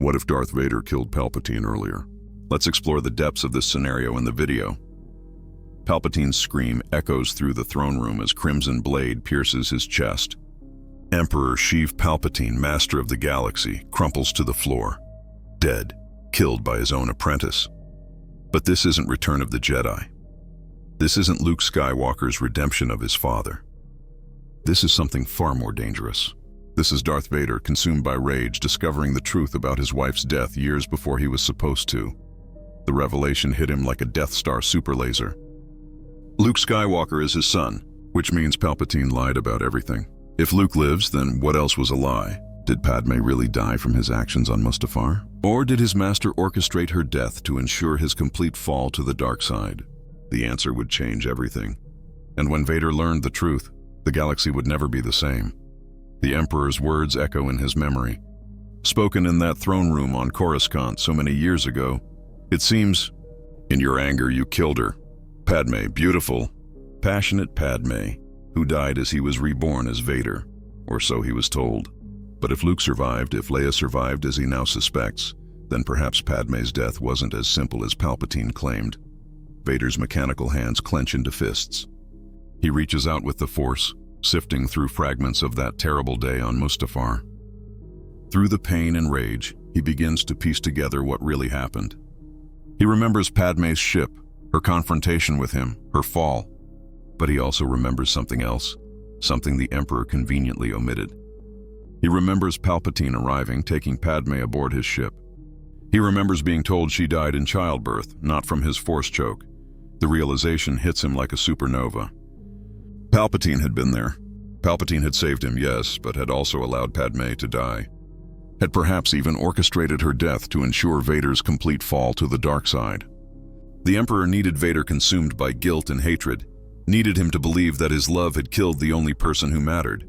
What if Darth Vader killed Palpatine earlier? Let's explore the depths of this scenario in the video. Palpatine's scream echoes through the throne room as crimson blade pierces his chest. Emperor Sheev Palpatine, master of the galaxy, crumples to the floor, dead, killed by his own apprentice. But this isn't Return of the Jedi. This isn't Luke Skywalker's redemption of his father. This is something far more dangerous. This is Darth Vader, consumed by rage, discovering the truth about his wife's death years before he was supposed to. The revelation hit him like a Death Star super laser. Luke Skywalker is his son, which means Palpatine lied about everything. If Luke lives, then what else was a lie? Did Padme really die from his actions on Mustafar? Or did his master orchestrate her death to ensure his complete fall to the dark side? The answer would change everything. And when Vader learned the truth, the galaxy would never be the same. The Emperor's words echo in his memory. Spoken in that throne room on Coruscant so many years ago, it seems, "In your anger you killed her. Padme, beautiful, passionate Padme, who died as he was reborn as Vader," or so he was told. But if Luke survived, if Leia survived as he now suspects, then perhaps Padme's death wasn't as simple as Palpatine claimed. Vader's mechanical hands clench into fists. He reaches out with the Force, sifting through fragments of that terrible day on Mustafar. Through the pain and rage, he begins to piece together what really happened. He remembers Padme's ship, her confrontation with him, her fall. But he also remembers something else, something the Emperor conveniently omitted. He remembers Palpatine arriving, taking Padme aboard his ship. He remembers being told she died in childbirth, not from his Force choke. The realization hits him like a supernova. Palpatine had been there. Palpatine had saved him, yes, but had also allowed Padme to die. Had perhaps even orchestrated her death to ensure Vader's complete fall to the dark side. The Emperor needed Vader consumed by guilt and hatred, needed him to believe that his love had killed the only person who mattered.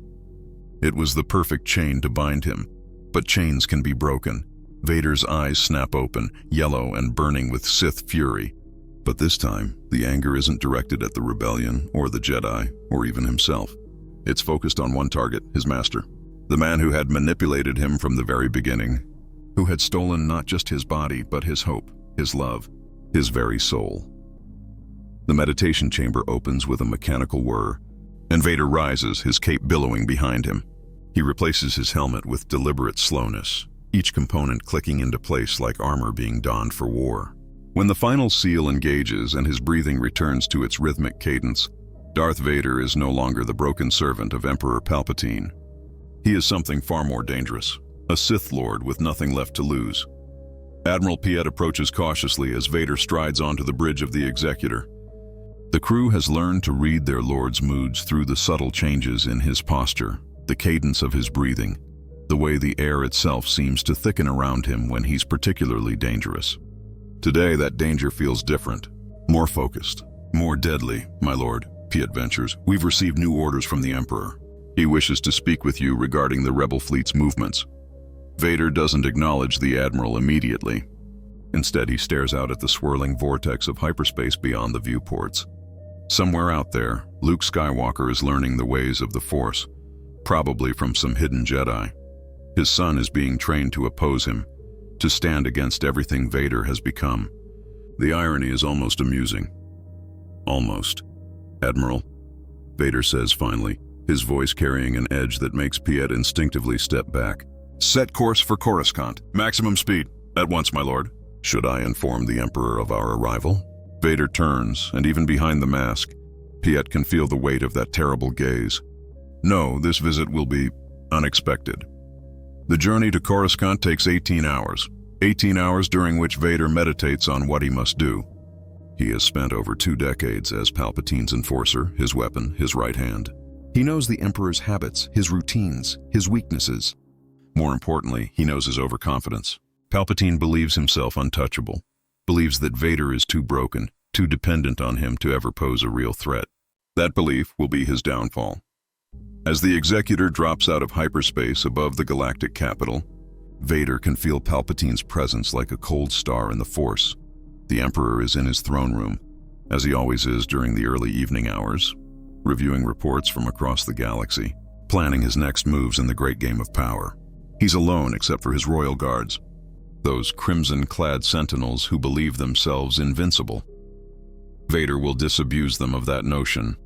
It was the perfect chain to bind him, but chains can be broken. Vader's eyes snap open, yellow and burning with Sith fury. But this time, the anger isn't directed at the rebellion, or the Jedi, or even himself. It's focused on one target, his master. The man who had manipulated him from the very beginning, who had stolen not just his body, but his hope, his love, his very soul. The meditation chamber opens with a mechanical whir, and Vader rises, his cape billowing behind him. He replaces his helmet with deliberate slowness, each component clicking into place like armor being donned for war. When the final seal engages and his breathing returns to its rhythmic cadence, Darth Vader is no longer the broken servant of Emperor Palpatine. He is something far more dangerous, a Sith Lord with nothing left to lose. Admiral Piet approaches cautiously as Vader strides onto the bridge of the Executor. The crew has learned to read their Lord's moods through the subtle changes in his posture, the cadence of his breathing, the way the air itself seems to thicken around him when he's particularly dangerous. Today, that danger feels different, more focused, more deadly, my lord, Piet ventures. We've received new orders from the Emperor. He wishes to speak with you regarding the rebel fleet's movements. Vader doesn't acknowledge the Admiral immediately. Instead, he stares out at the swirling vortex of hyperspace beyond the viewports. Somewhere out there, Luke Skywalker is learning the ways of the Force, probably from some hidden Jedi. His son is being trained to oppose him, to stand against everything Vader has become. The irony is almost amusing. Almost. Admiral, Vader says finally, his voice carrying an edge that makes Piet instinctively step back. Set course for Coruscant. Maximum speed. At once, my lord. Should I inform the Emperor of our arrival? Vader turns, and even behind the mask, Piet can feel the weight of that terrible gaze. No, this visit will be unexpected. The journey to Coruscant takes 18 hours. 18 hours during which Vader meditates on what he must do. He has spent over 2 decades as Palpatine's enforcer, his weapon, his right hand. He knows the Emperor's habits, his routines, his weaknesses. More importantly, he knows his overconfidence. Palpatine believes himself untouchable, believes that Vader is too broken, too dependent on him to ever pose a real threat. That belief will be his downfall. As the Executor drops out of hyperspace above the galactic capital, Vader can feel Palpatine's presence like a cold star in the Force. The Emperor is in his throne room, as he always is during the early evening hours, reviewing reports from across the galaxy, planning his next moves in the great game of power. He's alone except for his royal guards. those crimson-clad sentinels who believe themselves invincible. Vader will disabuse them of that notion.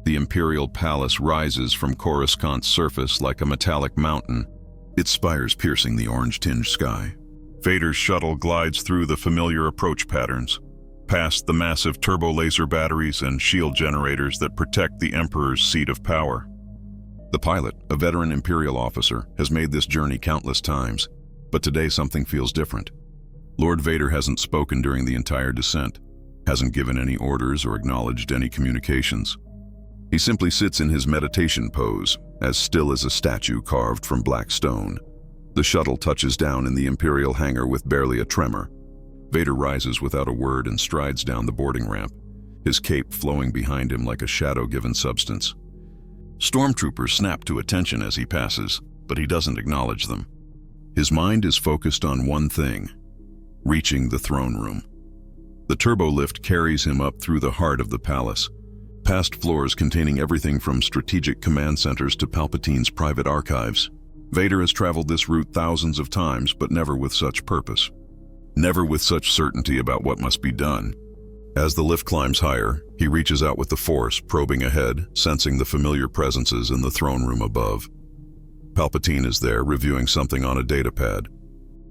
The Imperial Palace rises from Coruscant's surface like a metallic mountain, its spires piercing the orange-tinged sky. Vader's shuttle glides through the familiar approach patterns, past the massive turbo-laser batteries and shield generators that protect the Emperor's seat of power. The pilot, a veteran Imperial officer, has made this journey countless times, but today something feels different. Lord Vader hasn't spoken during the entire descent, hasn't given any orders or acknowledged any communications. He simply sits in his meditation pose, as still as a statue carved from black stone. The shuttle touches down in the Imperial hangar with barely a tremor. Vader rises without a word and strides down the boarding ramp, his cape flowing behind him like a shadow-given substance. Stormtroopers snap to attention as he passes, but he doesn't acknowledge them. His mind is focused on one thing: reaching the throne room. The turbo lift carries him up through the heart of the palace, past floors containing everything from strategic command centers to Palpatine's private archives. Vader has traveled this route thousands of times, but never with such purpose. Never with such certainty about what must be done. As the lift climbs higher, he reaches out with the Force, probing ahead, sensing the familiar presences in the throne room above. Palpatine is there, reviewing something on a datapad.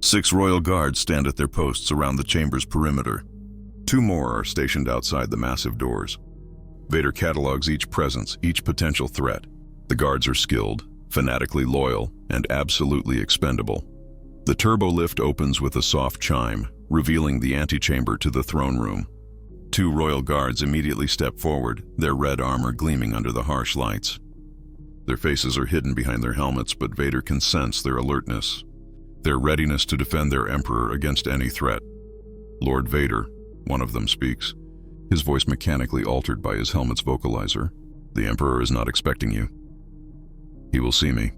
6 royal guards stand at their posts around the chamber's perimeter. 2 more are stationed outside the massive doors. Vader catalogs each presence, each potential threat. The guards are skilled, fanatically loyal, and absolutely expendable. The turbo lift opens with a soft chime, revealing the antechamber to the throne room. 2 royal guards immediately step forward, their red armor gleaming under the harsh lights. Their faces are hidden behind their helmets, but Vader can sense their alertness, their readiness to defend their Emperor against any threat. "Lord Vader," one of them speaks, his voice mechanically altered by his helmet's vocalizer. "The Emperor is not expecting you." "He will see me,"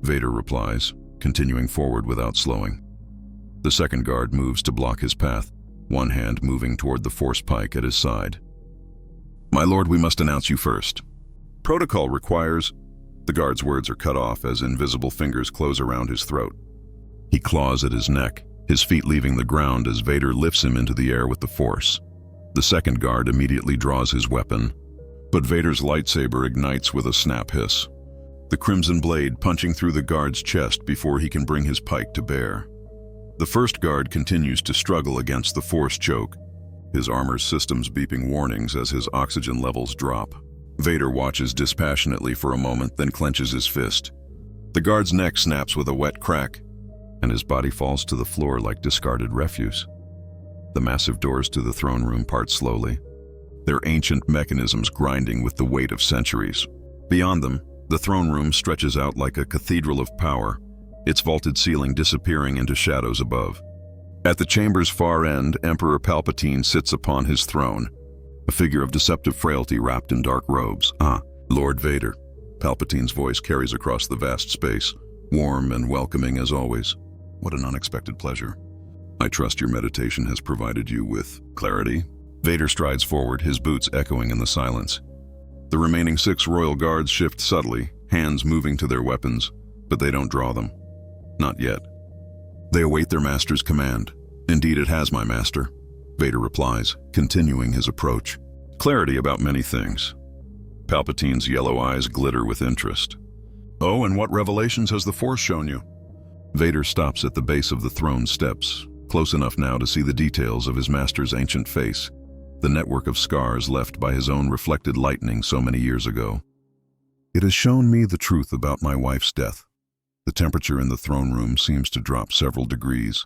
Vader replies, continuing forward without slowing. The second guard moves to block his path, one hand moving toward the Force pike at his side. "My lord, we must announce you first. Protocol requires—" The guard's words are cut off as invisible fingers close around his throat. He claws at his neck, his feet leaving the ground as Vader lifts him into the air with the Force. The second guard immediately draws his weapon, but Vader's lightsaber ignites with a snap hiss, the crimson blade punching through the guard's chest before he can bring his pike to bear. The first guard continues to struggle against the Force choke, his armor systems beeping warnings as his oxygen levels drop. Vader watches dispassionately for a moment, then clenches his fist. The guard's neck snaps with a wet crack, and his body falls to the floor like discarded refuse. The massive doors to the throne room part slowly, their ancient mechanisms grinding with the weight of centuries. Beyond them, the throne room stretches out like a cathedral of power, its vaulted ceiling disappearing into shadows above. At the chamber's far end, Emperor Palpatine sits upon his throne, a figure of deceptive frailty wrapped in dark robes. "Ah, Lord Vader," Palpatine's voice carries across the vast space, warm and welcoming as always. "What an unexpected pleasure. I trust your meditation has provided you with clarity." Vader strides forward, his boots echoing in the silence. The remaining 6 royal guards shift subtly, hands moving to their weapons, but they don't draw them. Not yet. They await their master's command. "Indeed it has, my master," Vader replies, continuing his approach. Clarity about many things. Palpatine's yellow eyes glitter with interest. "Oh, and what revelations has the Force shown you?" Vader stops at the base of the throne steps, close enough now to see the details of his master's ancient face, the network of scars left by his own reflected lightning so many years ago. "It has shown me the truth about my wife's death." The temperature in the throne room seems to drop several degrees.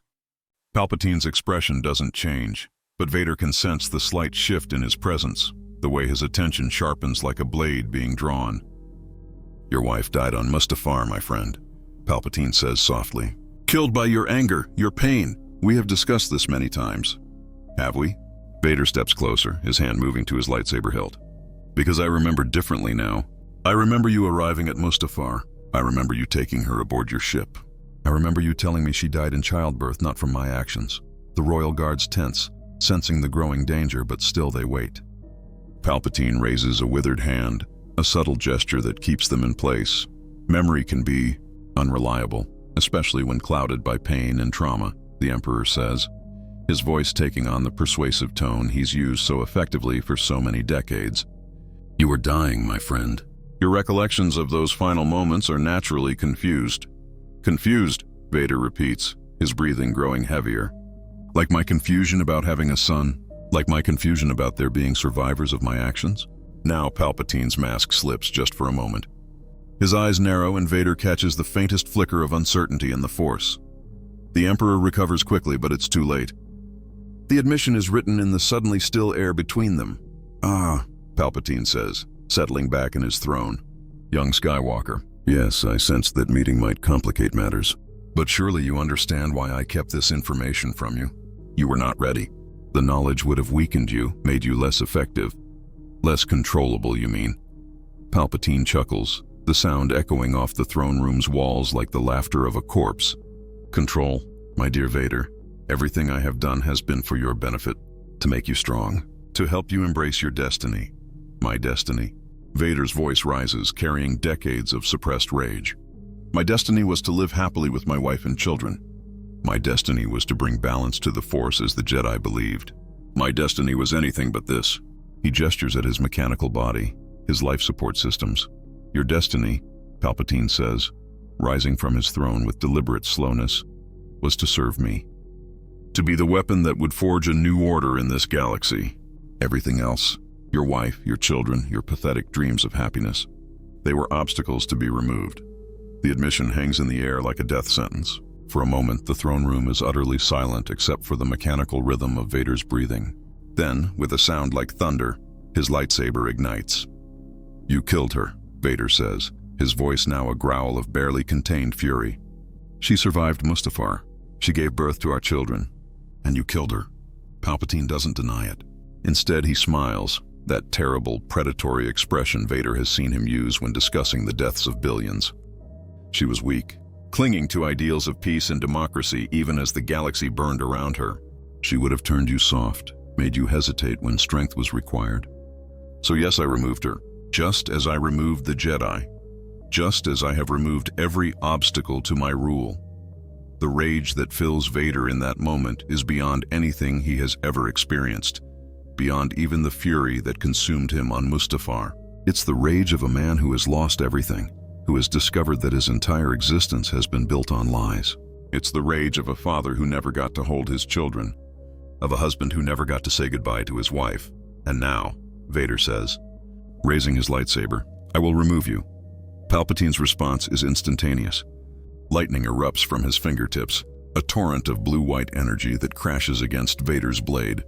Palpatine's expression doesn't change, but Vader can sense the slight shift in his presence, the way his attention sharpens like a blade being drawn. "Your wife died on Mustafar, my friend," Palpatine says softly. "Killed by your anger, your pain. We have discussed this many times." "Have we?" Vader steps closer, his hand moving to his lightsaber hilt. "Because I remember differently now. I remember you arriving at Mustafar. I remember you taking her aboard your ship. I remember you telling me she died in childbirth, not from my actions." The royal guards tense, sensing the growing danger, but still they wait. Palpatine raises a withered hand, a subtle gesture that keeps them in place. Memory can be unreliable, especially when clouded by pain and trauma. the Emperor says, his voice taking on the persuasive tone he's used so effectively for so many decades. You are dying, my friend. Your recollections of those final moments are naturally confused. Confused, Vader repeats, his breathing growing heavier. Like my confusion about having a son? Like my confusion about there being survivors of my actions? Now Palpatine's mask slips just for a moment. His eyes narrow and Vader catches the faintest flicker of uncertainty in the Force. The Emperor recovers quickly, but it's too late. The admission is written in the suddenly still air between them. Ah, Palpatine says, settling back in his throne. Young Skywalker, yes, I sensed that meeting might complicate matters. But surely you understand why I kept this information from you. You were not ready. The knowledge would have weakened you, made you less effective. Less controllable, you mean? Palpatine chuckles, the sound echoing off the throne room's walls like the laughter of a corpse. Control, my dear Vader. Everything I have done has been for your benefit, to make you strong, to help you embrace your destiny. My destiny. Vader's voice rises, carrying decades of suppressed rage. My destiny was to live happily with my wife and children. My destiny was to bring balance to the Force as the Jedi believed. My destiny was anything but this. He gestures at his mechanical body, his life support systems. Your destiny, Palpatine says, rising from his throne with deliberate slowness, was to serve me. To be the weapon that would forge a new order in this galaxy. Everything else, your wife, your children, your pathetic dreams of happiness, they were obstacles to be removed. The admission hangs in the air like a death sentence. For a moment, the throne room is utterly silent except for the mechanical rhythm of Vader's breathing. Then, with a sound like thunder, his lightsaber ignites. You killed her, Vader says, his voice now a growl of barely contained fury. She survived Mustafar. She gave birth to our children. And you killed her. Palpatine doesn't deny it. Instead, he smiles, that terrible, predatory expression Vader has seen him use when discussing the deaths of billions. She was weak, clinging to ideals of peace and democracy even as the galaxy burned around her. She would have turned you soft, made you hesitate when strength was required. So yes, I removed her, just as I removed the Jedi, just as I have removed every obstacle to my rule. The rage that fills Vader in that moment is beyond anything he has ever experienced, beyond even the fury that consumed him on Mustafar. It's the rage of a man who has lost everything, who has discovered that his entire existence has been built on lies. It's the rage of a father who never got to hold his children, of a husband who never got to say goodbye to his wife. And now, Vader says, raising his lightsaber, I will remove you. Palpatine's response is instantaneous. Lightning erupts from his fingertips, a torrent of blue-white energy that crashes against Vader's blade.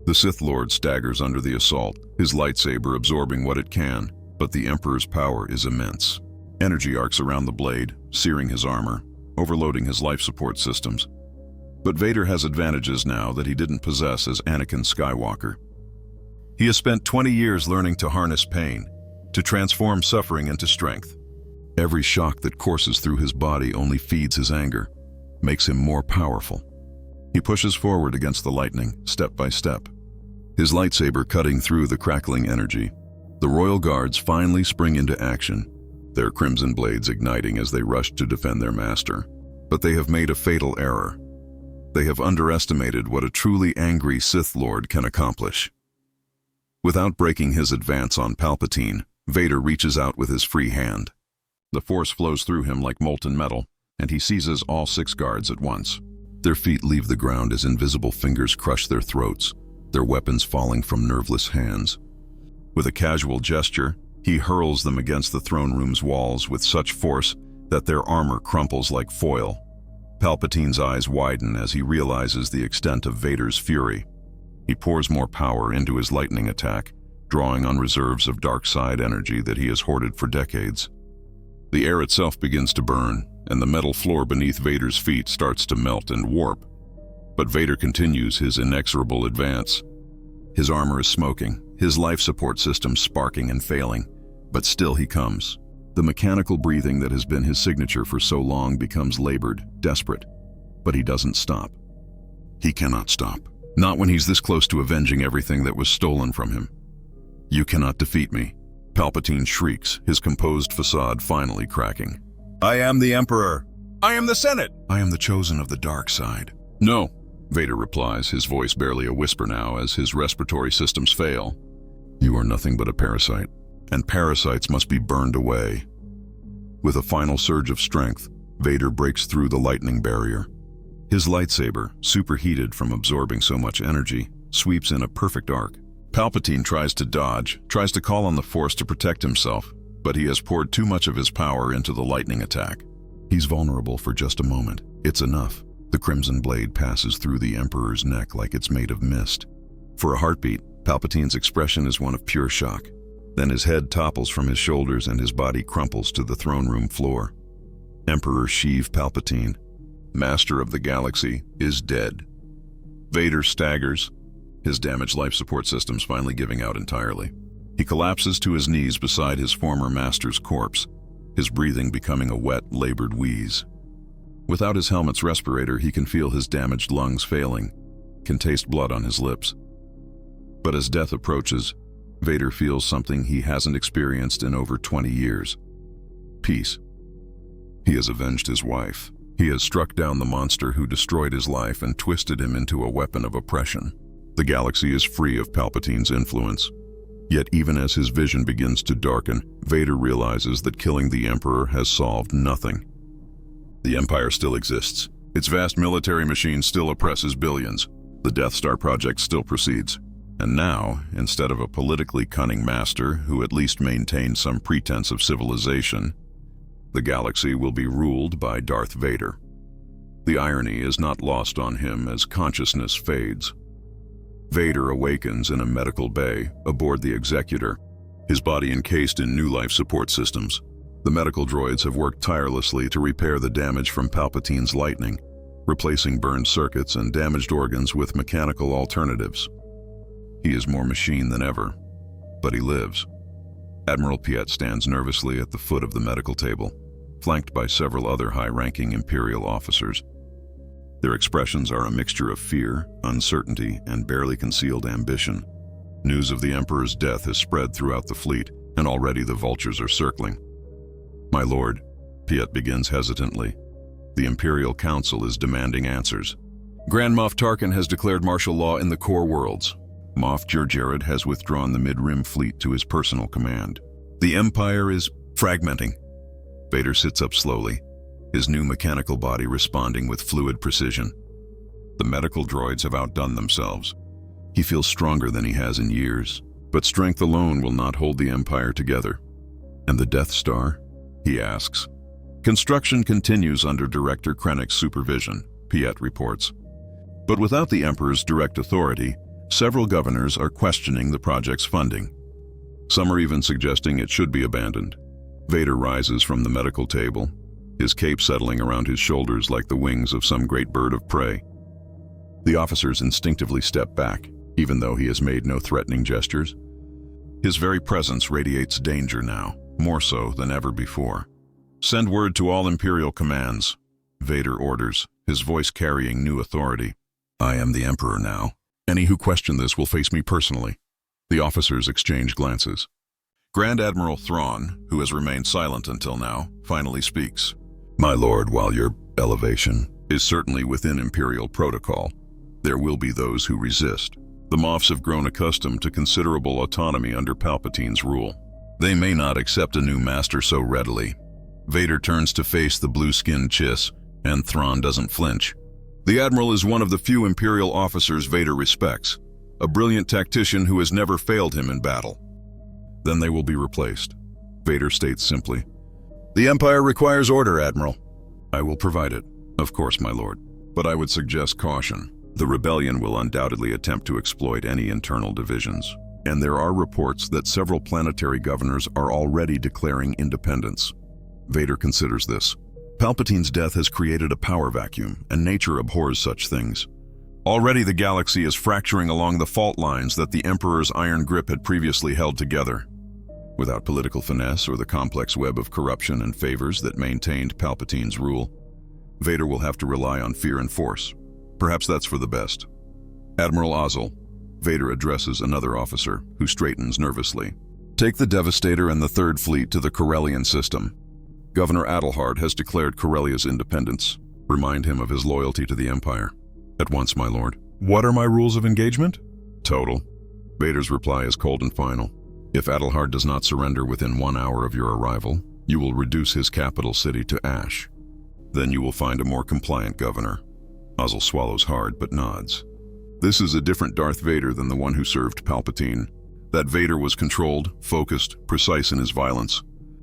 The Sith Lord staggers under the assault, his lightsaber absorbing what it can, but the Emperor's power is immense. Energy arcs around the blade, searing his armor, overloading his life support systems. But Vader has advantages now that he didn't possess as Anakin Skywalker. He has spent 20 years learning to harness pain, to transform suffering into strength. Every shock that courses through his body only feeds his anger, makes him more powerful. He pushes forward against the lightning, step by step, his lightsaber cutting through the crackling energy. The royal guards finally spring into action, their crimson blades igniting as they rush to defend their master. But they have made a fatal error. They have underestimated what a truly angry Sith Lord can accomplish. Without breaking his advance on Palpatine, Vader reaches out with his free hand. The Force flows through him like molten metal, and he seizes all 6 guards at once. Their feet leave the ground as invisible fingers crush their throats, their weapons falling from nerveless hands. With a casual gesture, he hurls them against the throne room's walls with such force that their armor crumples like foil. Palpatine's eyes widen as he realizes the extent of Vader's fury. He pours more power into his lightning attack, drawing on reserves of dark side energy that he has hoarded for decades. The air itself begins to burn, and the metal floor beneath Vader's feet starts to melt and warp. But Vader continues his inexorable advance. His armor is smoking, his life support system sparking and failing, but still he comes. The mechanical breathing that has been his signature for so long becomes labored, desperate. But he doesn't stop. He cannot stop. Not when he's this close to avenging everything that was stolen from him. You cannot defeat me, Palpatine shrieks, his composed facade finally cracking. I am the Emperor. I am the Senate. I am the chosen of the dark side. No, Vader replies, his voice barely a whisper now as his respiratory systems fail. You are nothing but a parasite, and parasites must be burned away. With a final surge of strength, Vader breaks through the lightning barrier. His lightsaber, superheated from absorbing so much energy, sweeps in a perfect arc. Palpatine tries to dodge, tries to call on the Force to protect himself, but he has poured too much of his power into the lightning attack. He's vulnerable for just a moment. It's enough. The crimson blade passes through the Emperor's neck like it's made of mist. For a heartbeat, Palpatine's expression is one of pure shock. Then his head topples from his shoulders and his body crumples to the throne room floor. Emperor Sheev Palpatine, Master of the Galaxy, is dead. Vader staggers, his damaged life support systems finally giving out entirely. He collapses to his knees beside his former master's corpse, his breathing becoming a wet, labored wheeze. Without his helmet's respirator, he can feel his damaged lungs failing, can taste blood on his lips. But as death approaches, Vader feels something he hasn't experienced in over 20 years. Peace. He has avenged his wife. He has struck down the monster who destroyed his life and twisted him into a weapon of oppression. The galaxy is free of Palpatine's influence. Yet even as his vision begins to darken, Vader realizes that killing the Emperor has solved nothing. The Empire still exists. Its vast military machine still oppresses billions. The Death Star project still proceeds. And now, instead of a politically cunning master who at least maintained some pretense of civilization, the galaxy will be ruled by Darth Vader. The irony is not lost on him as consciousness fades. Vader awakens in a medical bay aboard the Executor, his body encased in new life support systems. The medical droids have worked tirelessly to repair the damage from Palpatine's lightning, replacing burned circuits and damaged organs with mechanical alternatives. He is more machine than ever, but he lives. Admiral Piet stands nervously at the foot of the medical table, flanked by several other high-ranking Imperial officers. Their expressions are a mixture of fear, uncertainty, and barely concealed ambition. News of the Emperor's death has spread throughout the fleet, and already the vultures are circling. My lord, Piet begins hesitantly. The Imperial Council is demanding answers. Grand Moff Tarkin has declared martial law in the core worlds. Moff Jerjerrod has withdrawn the Mid-Rim fleet to his personal command. The Empire is fragmenting. Vader sits up slowly, his new mechanical body responding with fluid precision. The medical droids have outdone themselves. He feels stronger than he has in years, but strength alone will not hold the Empire together. And the Death Star? He asks. Construction continues under Director Krennic's supervision, Piet reports. But without the Emperor's direct authority, several governors are questioning the project's funding. Some are even suggesting it should be abandoned. Vader rises from the medical table, his cape settling around his shoulders like the wings of some great bird of prey. The officers instinctively step back, even though he has made no threatening gestures. His very presence radiates danger now, more so than ever before. Send word to all Imperial commands, Vader orders, his voice carrying new authority. I am the Emperor now. Any who question this will face me personally. The officers exchange glances. Grand Admiral Thrawn, who has remained silent until now, finally speaks. My lord, while your elevation is certainly within Imperial protocol, there will be those who resist. The Moffs have grown accustomed to considerable autonomy under Palpatine's rule. They may not accept a new master so readily. Vader turns to face the blue-skinned Chiss, and Thrawn doesn't flinch. The Admiral is one of the few Imperial officers Vader respects, a brilliant tactician who has never failed him in battle. Then they will be replaced. Vader states simply, The Empire requires order, Admiral. I will provide it, of course, my lord. But I would suggest caution. The rebellion will undoubtedly attempt to exploit any internal divisions. And there are reports that several planetary governors are already declaring independence. Vader considers this. Palpatine's death has created a power vacuum, and nature abhors such things. Already the galaxy is fracturing along the fault lines that the Emperor's iron grip had previously held together. Without political finesse or the complex web of corruption and favors that maintained Palpatine's rule, Vader will have to rely on fear and force. Perhaps that's for the best. Admiral Ozzel, Vader addresses another officer, who straightens nervously. Take the Devastator and the Third Fleet to the Corellian system. Governor Adelhard has declared Corellia's independence. Remind him of his loyalty to the Empire. At once, my lord. What are my rules of engagement? Total. Vader's reply is cold and final. If Adelhard does not surrender within 1 hour of your arrival, you will reduce his capital city to ash. Then you will find a more compliant governor. Ozzel swallows hard but nods. This is a different Darth Vader than the one who served Palpatine. That Vader was controlled, focused, precise in his violence.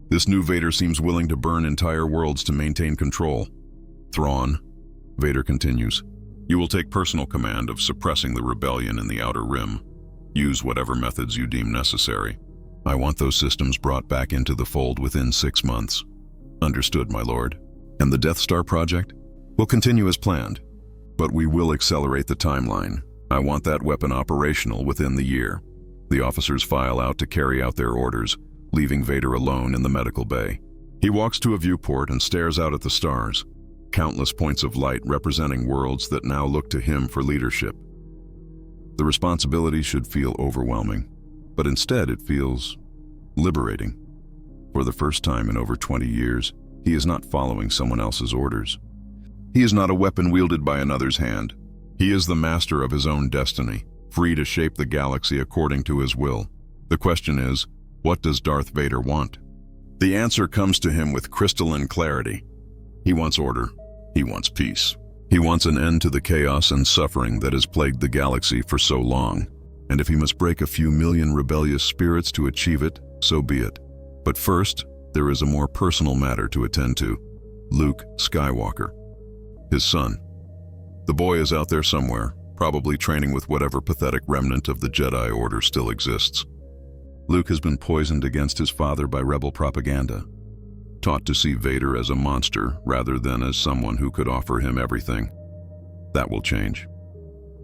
This new Vader seems willing to burn entire worlds to maintain control. Thrawn, Vader continues, you will take personal command of suppressing the rebellion in the Outer Rim. Use whatever methods you deem necessary. I want those systems brought back into the fold within 6 months. Understood, my lord. And the Death Star project? Will continue as planned, but we will accelerate the timeline. I want that weapon operational within the year. The officers file out to carry out their orders, leaving Vader alone in the medical bay. He walks to a viewport and stares out at the stars, countless points of light representing worlds that now look to him for leadership. The responsibility should feel overwhelming, but instead it feels liberating. For the first time in over 20 years, he is not following someone else's orders. He is not a weapon wielded by another's hand. He is the master of his own destiny, free to shape the galaxy according to his will. The question is, what does Darth Vader want? The answer comes to him with crystalline clarity. He wants order. He wants peace. He wants an end to the chaos and suffering that has plagued the galaxy for so long. And if he must break a few million rebellious spirits to achieve it, so be it. But first, there is a more personal matter to attend to. Luke Skywalker. His son. The boy is out there somewhere, probably training with whatever pathetic remnant of the Jedi Order still exists. Luke has been poisoned against his father by rebel propaganda, taught to see Vader as a monster rather than as someone who could offer him everything. That will change.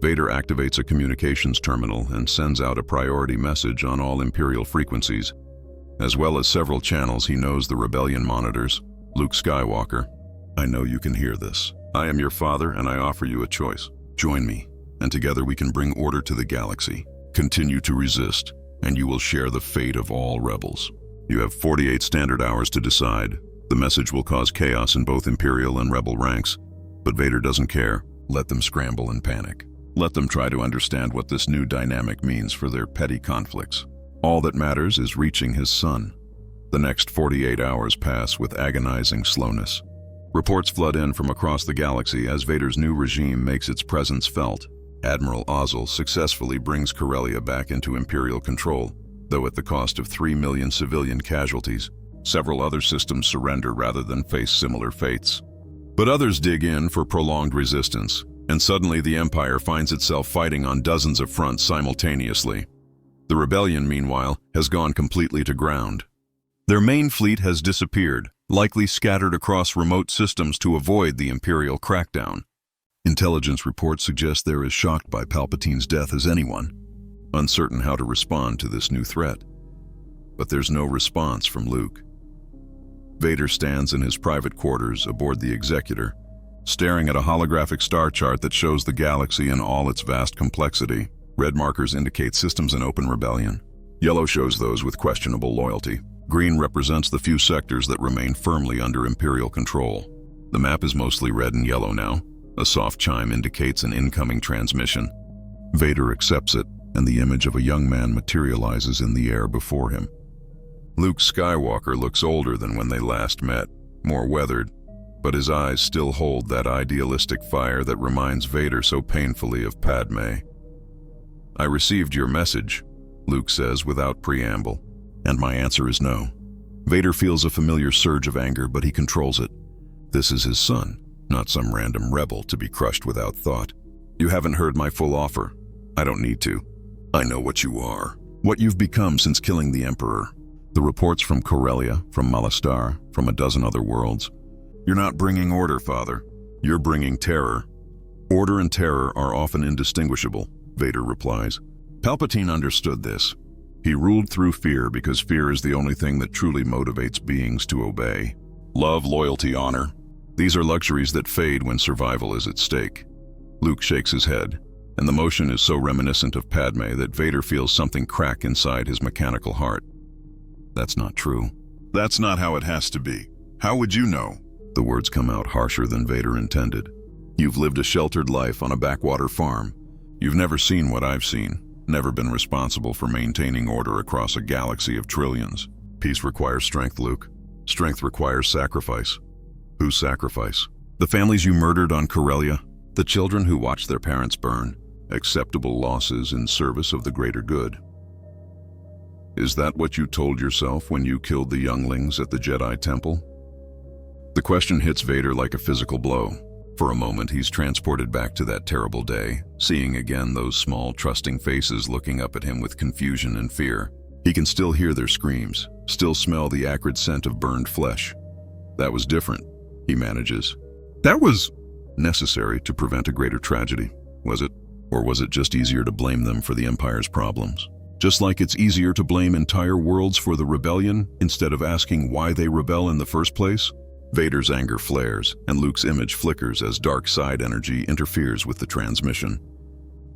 Vader activates a communications terminal and sends out a priority message on all Imperial frequencies, as well as several channels he knows the rebellion monitors. Luke Skywalker, I know you can hear this. I am your father and I offer you a choice. Join me, and together we can bring order to the galaxy. Continue to resist, and you will share the fate of all rebels. You have 48 standard hours to decide. The message will cause chaos in both Imperial and Rebel ranks, but Vader doesn't care. Let them scramble and panic. Let them try to understand what this new dynamic means for their petty conflicts. All that matters is reaching his son. The next 48 hours pass with agonizing slowness. Reports flood in from across the galaxy as Vader's new regime makes its presence felt. Admiral Ozzel successfully brings Corellia back into Imperial control, though at the cost of 3 million civilian casualties. Several other systems surrender rather than face similar fates. But others dig in for prolonged resistance, and suddenly the Empire finds itself fighting on dozens of fronts simultaneously. The rebellion, meanwhile, has gone completely to ground. Their main fleet has disappeared, likely scattered across remote systems to avoid the Imperial crackdown. Intelligence reports suggest they're as shocked by Palpatine's death as anyone, uncertain how to respond to this new threat. But there's no response from Luke. Vader stands in his private quarters aboard the Executor, staring at a holographic star chart that shows the galaxy in all its vast complexity. Red markers indicate systems in open rebellion. Yellow shows those with questionable loyalty. Green represents the few sectors that remain firmly under Imperial control. The map is mostly red and yellow now. A soft chime indicates an incoming transmission. Vader accepts it, and the image of a young man materializes in the air before him. Luke Skywalker looks older than when they last met, more weathered, but his eyes still hold that idealistic fire that reminds Vader so painfully of Padme. I received your message, Luke says without preamble, and my answer is no. Vader feels a familiar surge of anger, but he controls it. This is his son, not some random rebel to be crushed without thought. You haven't heard my full offer. I don't need to. I know what you are, what you've become since killing the Emperor. The reports from Corellia, from Malastar, from a dozen other worlds. You're not bringing order, Father. You're bringing terror. Order and terror are often indistinguishable, Vader replies. Palpatine understood this. He ruled through fear because fear is the only thing that truly motivates beings to obey. Love, loyalty, honor. These are luxuries that fade when survival is at stake. Luke shakes his head, and the motion is so reminiscent of Padme that Vader feels something crack inside his mechanical heart. That's not true. That's not how it has to be. How would you know? The words come out harsher than Vader intended. You've lived a sheltered life on a backwater farm. You've never seen what I've seen, never been responsible for maintaining order across a galaxy of trillions. Peace requires strength, Luke. Strength requires sacrifice. Whose sacrifice? The families you murdered on Corellia? The children who watched their parents burn? Acceptable losses in service of the greater good. Is that what you told yourself when you killed the younglings at the Jedi Temple? The question hits Vader like a physical blow. For a moment, he's transported back to that terrible day, seeing again those small, trusting faces looking up at him with confusion and fear. He can still hear their screams, still smell the acrid scent of burned flesh. That was different, he manages. That was necessary to prevent a greater tragedy, was it? Or was it just easier to blame them for the Empire's problems? Just like it's easier to blame entire worlds for the rebellion instead of asking why they rebel in the first place? Vader's anger flares, and Luke's image flickers as dark side energy interferes with the transmission.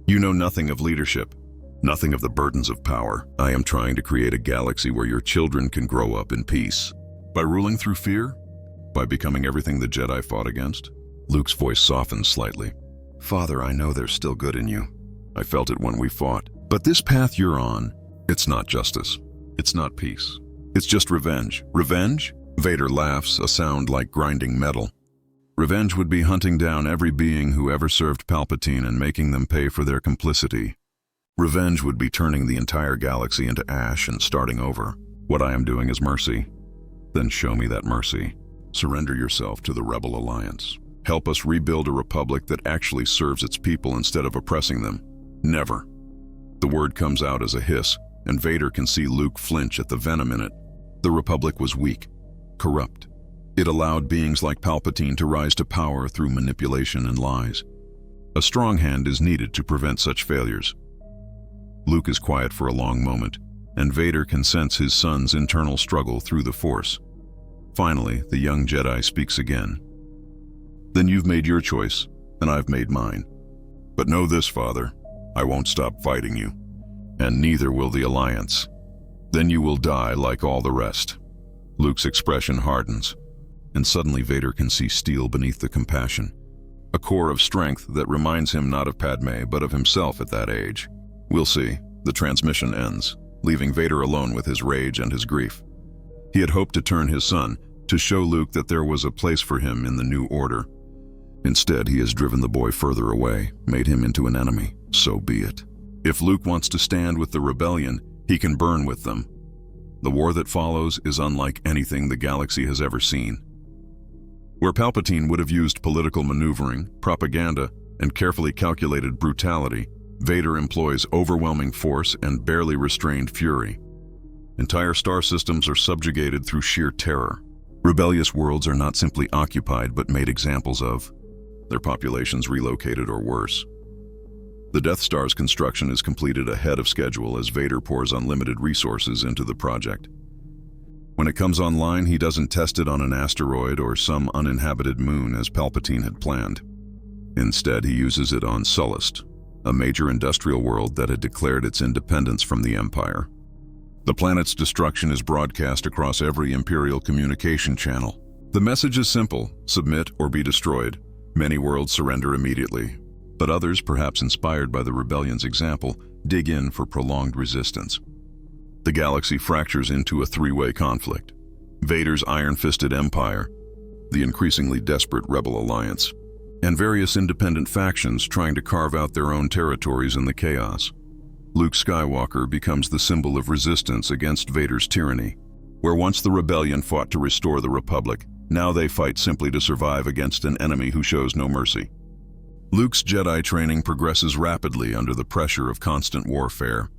You know nothing of leadership, nothing of the burdens of power. I am trying to create a galaxy where your children can grow up in peace. By ruling through fear? By becoming everything the Jedi fought against? Luke's voice softens slightly. Father, I know there's still good in you. I felt it when we fought. But this path you're on, it's not justice. It's not peace. It's just revenge. Revenge? Vader laughs, a sound like grinding metal. Revenge would be hunting down every being who ever served Palpatine and making them pay for their complicity. Revenge would be turning the entire galaxy into ash and starting over. What I am doing is mercy. Then show me that mercy. Surrender yourself to the Rebel Alliance. Help us rebuild a republic that actually serves its people instead of oppressing them. Never. The word comes out as a hiss, and Vader can see Luke flinch at the venom in it. The Republic was weak, corrupt. It allowed beings like Palpatine to rise to power through manipulation and lies. A strong hand is needed to prevent such failures. Luke is quiet for a long moment, and Vader can sense his son's internal struggle through the Force. Finally, the young Jedi speaks again. Then you've made your choice, and I've made mine. But know this, Father, I won't stop fighting you, and neither will the Alliance. Then you will die like all the rest. Luke's expression hardens, and suddenly Vader can see steel beneath the compassion, a core of strength that reminds him not of Padme, but of himself at that age. We'll see. The transmission ends, leaving Vader alone with his rage and his grief. He had hoped to turn his son, to show Luke that there was a place for him in the new order. Instead, he has driven the boy further away, made him into an enemy. So be it. If Luke wants to stand with the rebellion, he can burn with them. The war that follows is unlike anything the galaxy has ever seen. Where Palpatine would have used political maneuvering, propaganda, and carefully calculated brutality, Vader employs overwhelming force and barely restrained fury. Entire star systems are subjugated through sheer terror. Rebellious worlds are not simply occupied but made examples of, their populations relocated or worse. The Death Star's construction is completed ahead of schedule as Vader pours unlimited resources into the project. When it comes online, he doesn't test it on an asteroid or some uninhabited moon as Palpatine had planned. Instead, he uses it on Sullust, a major industrial world that had declared its independence from the Empire. The planet's destruction is broadcast across every Imperial communication channel. The message is simple: submit or be destroyed. Many worlds surrender immediately, but others, perhaps inspired by the rebellion's example, dig in for prolonged resistance. The galaxy fractures into a three-way conflict: Vader's iron-fisted empire, the increasingly desperate Rebel Alliance, and various independent factions trying to carve out their own territories in the chaos. Luke Skywalker becomes the symbol of resistance against Vader's tyranny. Where once the rebellion fought to restore the Republic, now they fight simply to survive against an enemy who shows no mercy. Luke's Jedi training progresses rapidly under the pressure of constant warfare,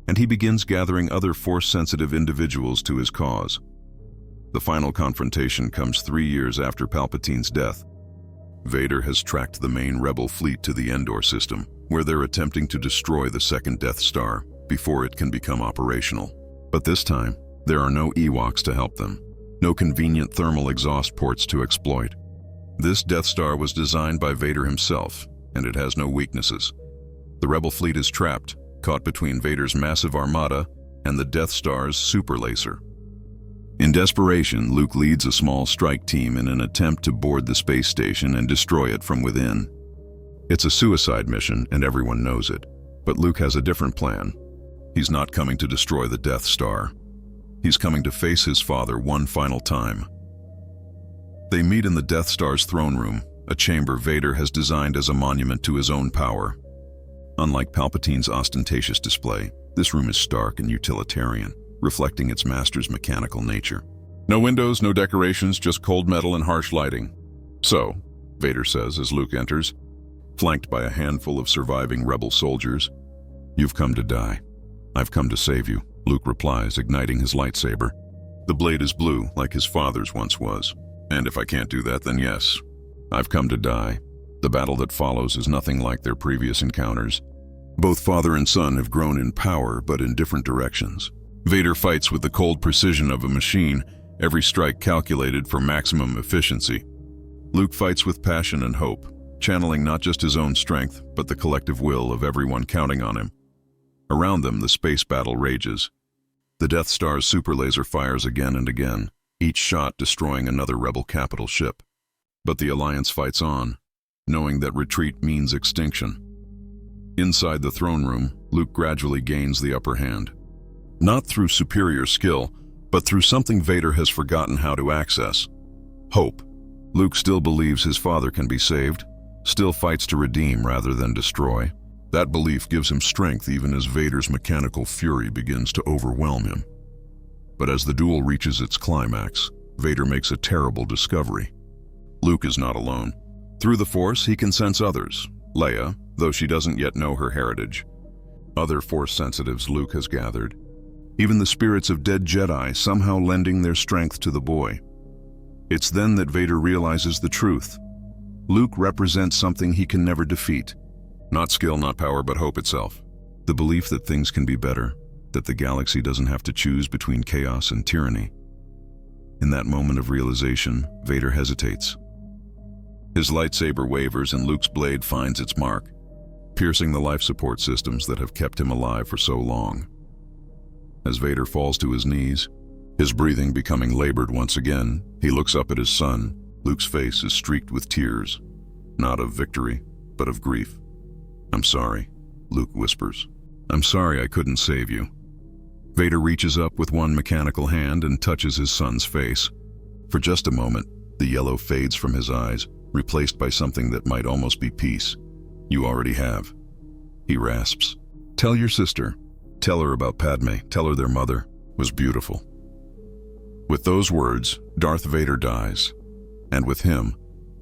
and he begins gathering other Force-sensitive individuals to his cause. The final confrontation comes 3 years after Palpatine's death. Vader has tracked the main Rebel fleet to the Endor system, where they're attempting to destroy the second Death Star before it can become operational. But this time, there are no Ewoks to help them, no convenient thermal exhaust ports to exploit. This Death Star was designed by Vader himself, and it has no weaknesses. The Rebel fleet is trapped, caught between Vader's massive armada and the Death Star's super laser. In desperation, Luke leads a small strike team in an attempt to board the space station and destroy it from within. It's a suicide mission, and everyone knows it. But Luke has a different plan. He's not coming to destroy the Death Star. He's coming to face his father one final time. They meet in the Death Star's throne room, a chamber Vader has designed as a monument to his own power. Unlike Palpatine's ostentatious display, this room is stark and utilitarian, reflecting its master's mechanical nature. No windows, no decorations, just cold metal and harsh lighting. "So," Vader says as Luke enters, flanked by a handful of surviving rebel soldiers, "You've come to die. I've come to save you," Luke replies, igniting his lightsaber. The blade is blue, like his father's once was. "And if I can't do that, then yes, I've come to die." The battle that follows is nothing like their previous encounters. Both father and son have grown in power, but in different directions. Vader fights with the cold precision of a machine, every strike calculated for maximum efficiency. Luke fights with passion and hope, channeling not just his own strength, but the collective will of everyone counting on him. Around them, the space battle rages. The Death Star's super laser fires again and again, each shot destroying another rebel capital ship. But the Alliance fights on, knowing that retreat means extinction. Inside the throne room, Luke gradually gains the upper hand. Not through superior skill, but through something Vader has forgotten how to access: hope. Luke still believes his father can be saved, still fights to redeem rather than destroy. That belief gives him strength even as Vader's mechanical fury begins to overwhelm him. But as the duel reaches its climax, Vader makes a terrible discovery. Luke is not alone. Through the Force, he can sense others. Leia, though she doesn't yet know her heritage. Other Force sensitives Luke has gathered. Even the spirits of dead Jedi somehow lending their strength to the boy. It's then that Vader realizes the truth. Luke represents something he can never defeat. Not skill, not power, but hope itself. The belief that things can be better, that the galaxy doesn't have to choose between chaos and tyranny. In that moment of realization, Vader hesitates. His lightsaber wavers and Luke's blade finds its mark, piercing the life support systems that have kept him alive for so long. As Vader falls to his knees, his breathing becoming labored once again, he looks up at his son. Luke's face is streaked with tears, not of victory, but of grief. "I'm sorry," Luke whispers. "I'm sorry I couldn't save you." Vader reaches up with one mechanical hand and touches his son's face. For just a moment, the yellow fades from his eyes, replaced by something that might almost be peace. "You already have," he rasps. "Tell your sister. Tell her about Padme. Tell her their mother was beautiful." With those words, Darth Vader dies, and with him,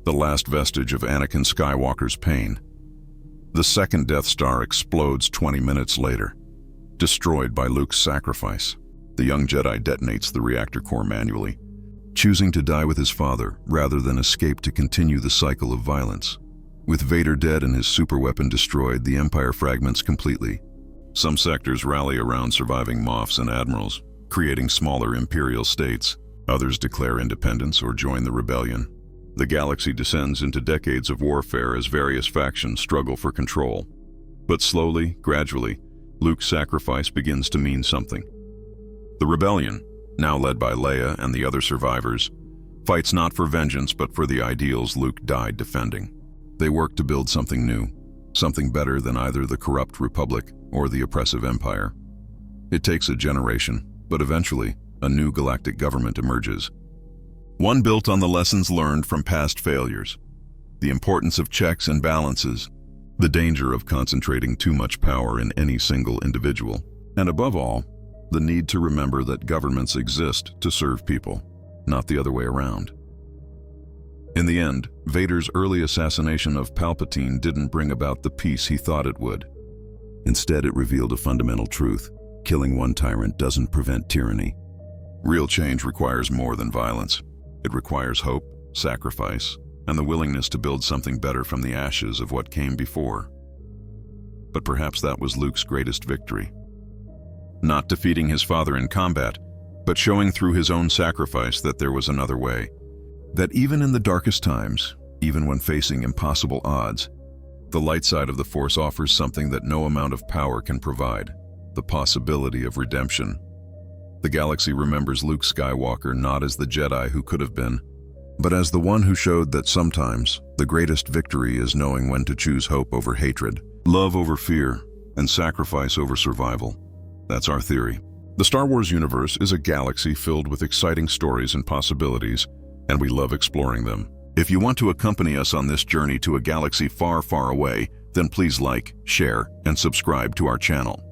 the last vestige of Anakin Skywalker's pain. The second Death Star explodes 20 minutes later, destroyed by Luke's sacrifice. The young Jedi detonates the reactor core manually, choosing to die with his father rather than escape to continue the cycle of violence. With Vader dead and his superweapon destroyed, the Empire fragments completely. Some sectors rally around surviving Moffs and Admirals, creating smaller Imperial states. Others declare independence or join the rebellion. The galaxy descends into decades of warfare as various factions struggle for control. But slowly, gradually, Luke's sacrifice begins to mean something. The rebellion, now led by Leia and the other survivors, fights not for vengeance but for the ideals Luke died defending. They work to build something new, something better than either the corrupt Republic or the oppressive Empire. It takes a generation, but eventually, a new galactic government emerges. One built on the lessons learned from past failures, the importance of checks and balances, the danger of concentrating too much power in any single individual, and above all, the need to remember that governments exist to serve people, not the other way around. In the end, Vader's early assassination of Palpatine didn't bring about the peace he thought it would. Instead, it revealed a fundamental truth: killing one tyrant doesn't prevent tyranny. Real change requires more than violence. It requires hope, sacrifice, and the willingness to build something better from the ashes of what came before. But perhaps that was Luke's greatest victory. Not defeating his father in combat, but showing through his own sacrifice that there was another way. That even in the darkest times, even when facing impossible odds, the light side of the Force offers something that no amount of power can provide: the possibility of redemption. The galaxy remembers Luke Skywalker not as the Jedi who could have been, but as the one who showed that sometimes the greatest victory is knowing when to choose hope over hatred, love over fear, and sacrifice over survival. That's our theory. The Star Wars universe is a galaxy filled with exciting stories and possibilities, and we love exploring them. If you want to accompany us on this journey to a galaxy far, far away, then please like, share, and subscribe to our channel.